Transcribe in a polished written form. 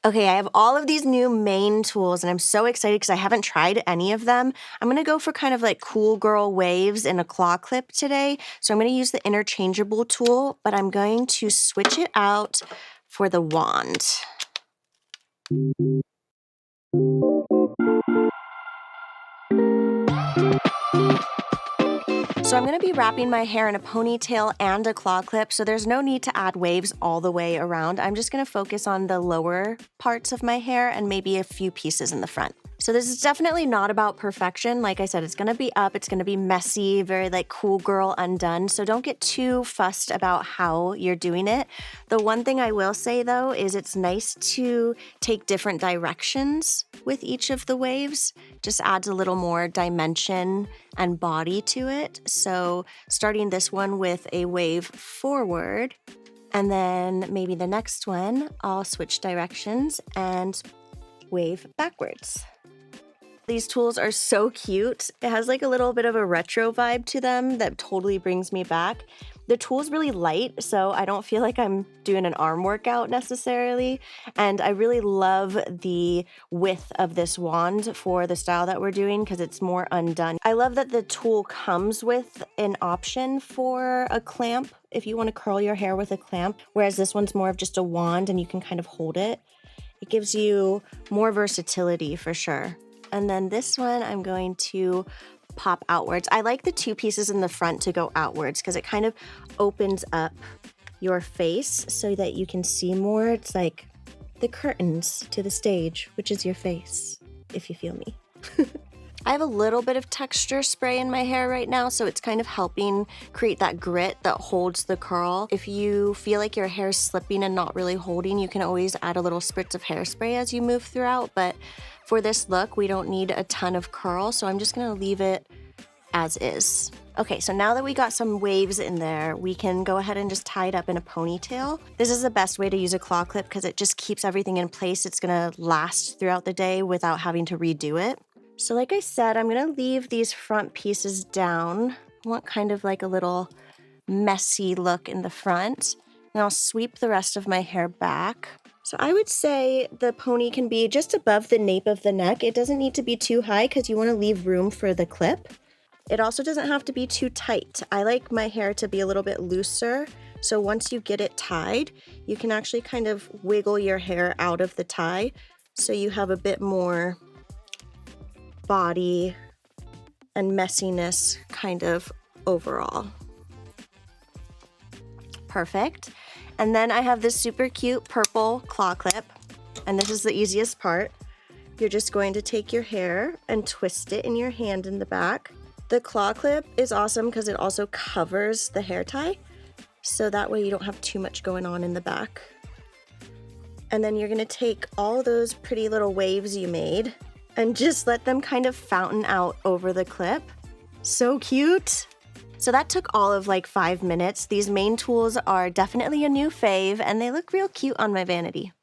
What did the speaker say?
Okay, I have all of these new mane tools and I'm so excited because I haven't tried any of them. I'm gonna go for kind of like cool girl waves in a claw clip today. So I'm gonna use the interchangeable tool, but I'm going to switch it out for the wand. So I'm going to be wrapping my hair in a ponytail and a claw clip, so there's no need to add waves all the way around. I'm just going to focus on the lower parts of my hair and maybe a few pieces in the front. So this is definitely not about perfection. Like I said, it's going to be up, it's going to be messy, very like cool girl undone. So don't get too fussed about how you're doing it. The one thing I will say though is it's nice to take different directions with each of the waves. Just adds a little more dimension and body to it. So starting this one with a wave forward, and then maybe the next one, I'll switch directions and wave backwards. These tools are so cute. It has like a little bit of a retro vibe to them that totally brings me back. The tool's really light, so I don't feel like I'm doing an arm workout necessarily. And I really love the width of this wand for the style that we're doing because it's more undone. I love that the tool comes with an option for a clamp if you want to curl your hair with a clamp, whereas this one's more of just a wand and you can kind of hold it. It gives you more versatility for sure. And then this one I'm going to pop outwards. I like the two pieces in the front to go outwards because it kind of opens up your face so that you can see more. It's like the curtains to the stage, which is your face, if you feel me. I have a little bit of texture spray in my hair right now, so it's kind of helping create that grit that holds the curl. If you feel like your hair's slipping and not really holding, you can always add a little spritz of hairspray as you move throughout, but for this look, we don't need a ton of curl, so I'm just gonna leave it as is. Okay, so now that we got some waves in there, we can go ahead and just tie it up in a ponytail. This is the best way to use a claw clip because it just keeps everything in place. It's gonna last throughout the day without having to redo it. So like I said, I'm gonna leave these front pieces down. I want kind of like a little messy look in the front. And I'll sweep the rest of my hair back. So I would say the pony can be just above the nape of the neck. It doesn't need to be too high because you wanna leave room for the clip. It also doesn't have to be too tight. I like my hair to be a little bit looser. So once you get it tied, you can actually kind of wiggle your hair out of the tie so you have a bit more body and messiness kind of overall. Perfect. And then I have this super cute purple claw clip, and this is the easiest part. You're just going to take your hair and twist it in your hand in the back. The claw clip is awesome because it also covers the hair tie, so that way you don't have too much going on in the back. And then you're gonna take all those pretty little waves you made and just let them kind of fountain out over the clip. So cute. So that took all of like 5 minutes. These mane tools are definitely a new fave and they look real cute on my vanity.